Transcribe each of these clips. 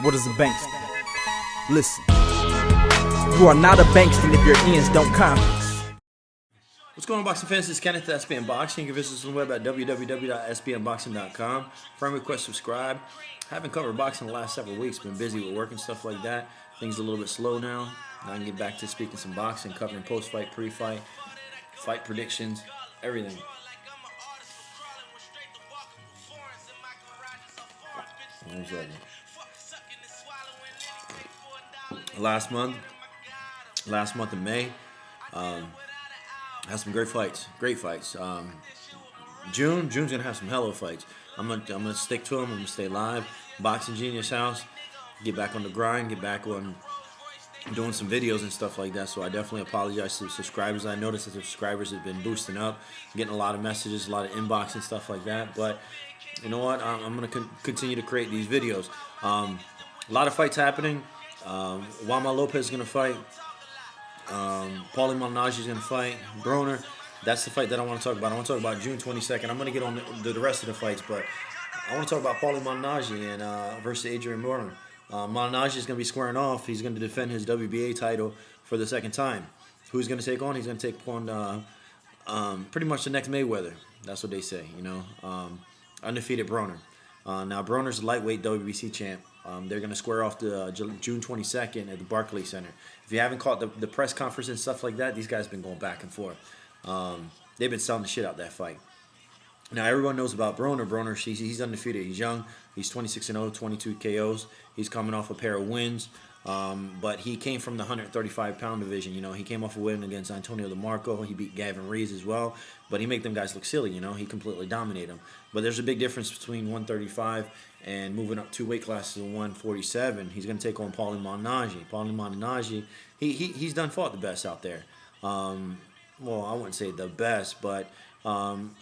What is a bankster? Listen, you are not a bankster if your ends don't compass. What's going on, boxing fans? This is Kenneth at SBN Boxing. You can visit us on the web at www.sbnboxing.com. Friend request, subscribe. Haven't covered boxing the last several weeks. Been busy with work and stuff like that. Things are a little bit slow now. Now I can get back to speaking some boxing, covering post-fight, pre-fight, fight predictions, everything. One second. Last month in May, had some great fights. June's gonna have some hella fights. I'm gonna stick to them. I'm gonna stay live. Boxing Genius House. Get back on the grind. Get back on doing some videos and stuff like that. So I definitely apologize to the subscribers. I noticed that the subscribers have been boosting up, getting a lot of messages, a lot of inbox and stuff like that. But you know what? I'm gonna continue to create these videos. A lot of fights happening. Juan Lopez is gonna fight. Paulie Malignaggi is going to fight. Broner. That's the fight that I want to talk about. I want to talk about June 22nd. I'm going to get on the rest of the fights, but I want to talk about Paulie Malignaggi and versus Adrien Broner. Malignaggi is going to be squaring off. He's going to defend his WBA title for the second time. Who's going to take on? He's going to take on pretty much the next Mayweather. That's what they say, you know. Undefeated Broner. Now, Broner's a lightweight WBC champ. They're going to square off the June 22nd at the Barclays Center. If you haven't caught the press conference and stuff like that, these guys have been going back and forth. They've been selling the shit out that fight. Now, everyone knows about Broner. Broner, he's undefeated. He's young. He's 26-0, 22 KOs. He's coming off a pair of wins. But he came from the 135-pound division. You know, he came off a win against Antonio DeMarco. He beat Gavin Rees as well. But he made them guys look silly, you know. He completely dominated them. But there's a big difference between 135 and moving up 2 weight classes to 147. He's going to take on Paulie Malignaggi. Paulie Malignaggi, he's done fought the best out there. Well, I wouldn't say the best, but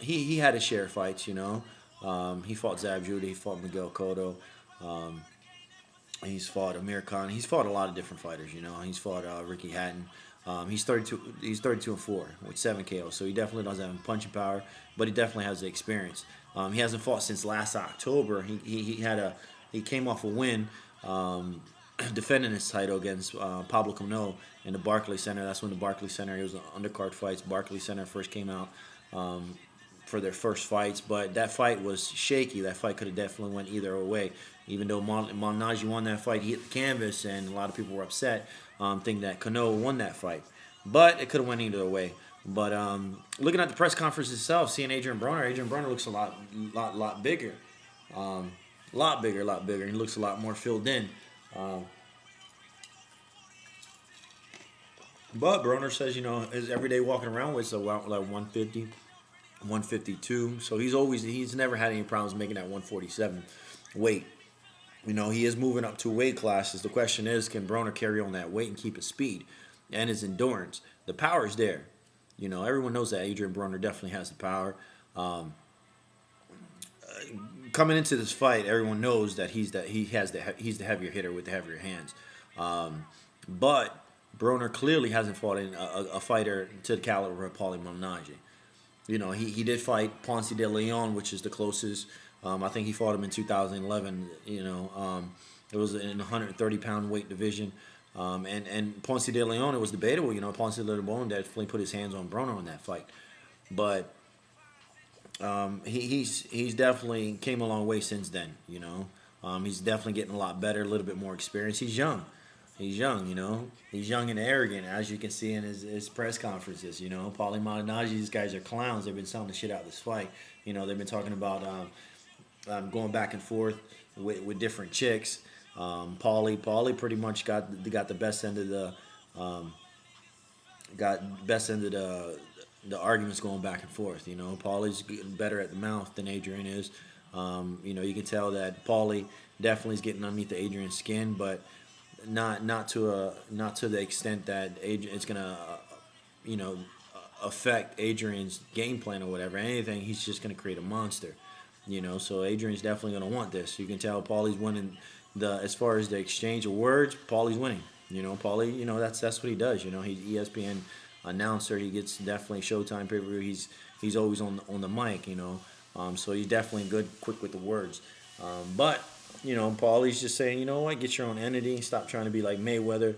he had his share of fights, you know. He fought Zab Judah. He fought Miguel Cotto. He's fought Amir Khan. He's fought a lot of different fighters, you know. He's fought Ricky Hatton. He's 32-4 with 7 KOs, so he definitely doesn't have punching power, but he definitely has the experience. He hasn't fought since last October. He came off a win, defending his title against Pablo Kongo in the Barclays Center. That's when the Barclays Center, it was undercard fights. Barclays Center first came out for their first fights, but that fight was shaky. That fight could have definitely went either way. Even though Malignaggi won that fight, he hit the canvas, and a lot of people were upset, thinking that Kongo won that fight. But it could have went either way. But looking at the press conference itself, seeing Adrien Broner looks a lot bigger. A lot bigger. He looks a lot more filled in. But Broner says, you know, his everyday walking around weight is like 150, 152. So he's never had any problems making that 147 weight. You know, he is moving up 2 weight classes. The question is, can Broner carry on that weight and keep his speed and his endurance? The power is there. You know, everyone knows that Adrien Broner definitely has the power. Coming into this fight, everyone knows that he's the heavier hitter with the heavier hands. But Broner clearly hasn't fought a fighter to the caliber of Paulie Malignaggi. You know, he did fight Ponce de Leon, which is the closest. I think he fought him in 2011. You know, it was in the 130-pound weight division. And Ponce de Leon, it was debatable. You know, Ponce de Leon definitely put his hands on Broner on that fight. But he's definitely came a long way since then. You know, he's definitely getting a lot better, a little bit more experience. He's young, you know. He's young and arrogant, as you can see in his press conferences, you know. Paulie Malignaggi, these guys are clowns. They've been selling the shit out of this fight. You know, they've been talking about going back and forth with different chicks. Paulie pretty much got the best end of the arguments going back and forth. You know, Paulie's getting better at the mouth than Adrien is. You know, you can tell that Paulie definitely is getting underneath the Adrien skin, but not to the extent that it's gonna affect Adrian's game plan or whatever. Anything, he's just gonna create a monster. You know, so Adrian's definitely gonna want this. You can tell Paulie's winning as far as the exchange of words. Paulie's winning. You know, Paulie, you know, that's what he does. You know, he's ESPN announcer. He gets definitely Showtime pay-per-view. He's always on the mic. You know, so he's definitely quick with the words. But you know, Paulie's just saying, you know what, get your own entity. Stop trying to be like Mayweather.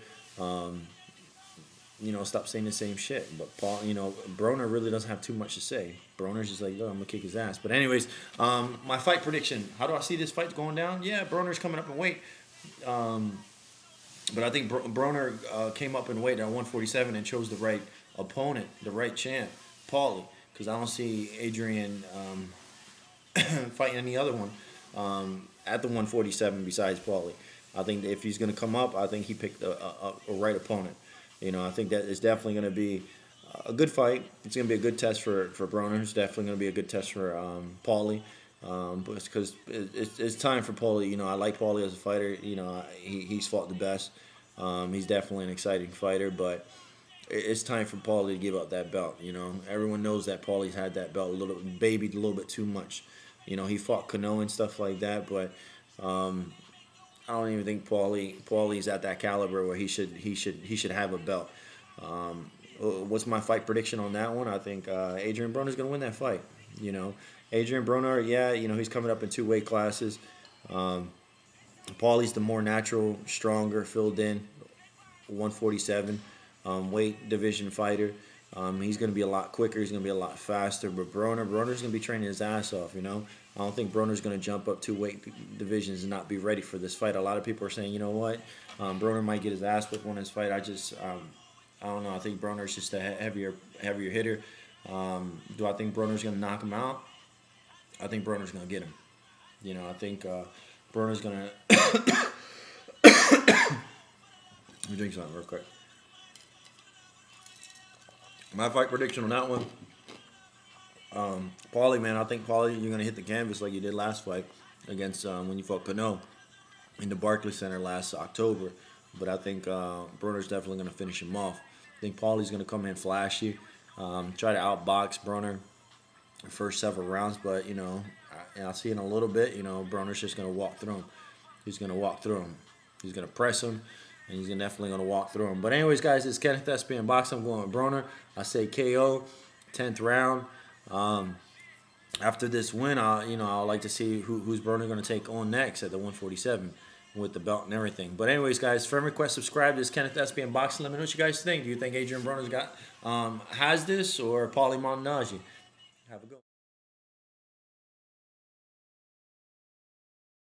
You know, stop saying the same shit. But Broner really doesn't have too much to say. Broner's just like, yo, I'm gonna kick his ass. But anyways, my fight prediction. How do I see this fight going down? Yeah, Broner's coming up in weight. But I think Broner came up in weight at 147 and chose the right opponent, the right champ, Paulie. Because I don't see Adrien fighting any other one at the 147 besides Paulie. I think if he's going to come up, I think he picked a right opponent. You know, I think that is definitely going to be a good fight. It's going to be a good test for Broner. It's definitely going to be a good test for Paulie. Because it's time for Paulie. You know, I like Paulie as a fighter. You know, he's fought the best. He's definitely an exciting fighter, but it's time for Paulie to give up that belt. You know, everyone knows that Paulie's had that belt babied a little bit too much. You know, he fought Kongo and stuff like that, but I don't even think Paulie's at that caliber where he should have a belt. What's my fight prediction on that one? I think Adrien Broner's gonna win that fight. You know, Adrien Broner, yeah, you know, he's coming up in 2 weight classes. Paulie's the more natural, stronger, filled in 147 weight division fighter. He's going to be a lot quicker. He's going to be a lot faster. But Broner's going to be training his ass off, you know. I don't think Broner's going to jump up 2 weight divisions and not be ready for this fight. A lot of people are saying, you know what, Broner might get his ass whipped on this fight. I don't know. I think Broner's just a heavier hitter. Do I think Broner's going to knock him out? I think Broner's going to get him. You know, I think Broner's going to... Let me drink something real quick. My fight prediction on that one, Paulie, man, I think Paulie, you're going to hit the canvas like you did last fight against when you fought Kongo in the Barclays Center last October. But I think Broner's definitely going to finish him off. I think Paulie's going to come in flashy, try to outbox Broner the first several rounds. But, you know, I'll see in a little bit, you know, Broner's just going to walk through him. He's going to walk through him. He's going to press him. And he's definitely going to walk through him. But anyways, guys, it's Kenneth SBN Boxing. I'm going with Broner. I say KO, 10th round. After this win, I'd like to see who's Broner going to take on next at the 147 with the belt and everything. But anyways, guys, friend request, subscribe. This is Kenneth SBN Boxing. Let me know what you guys think. Do you think Adrien Broner's has this or Paulie Malignaggi? Have a good one.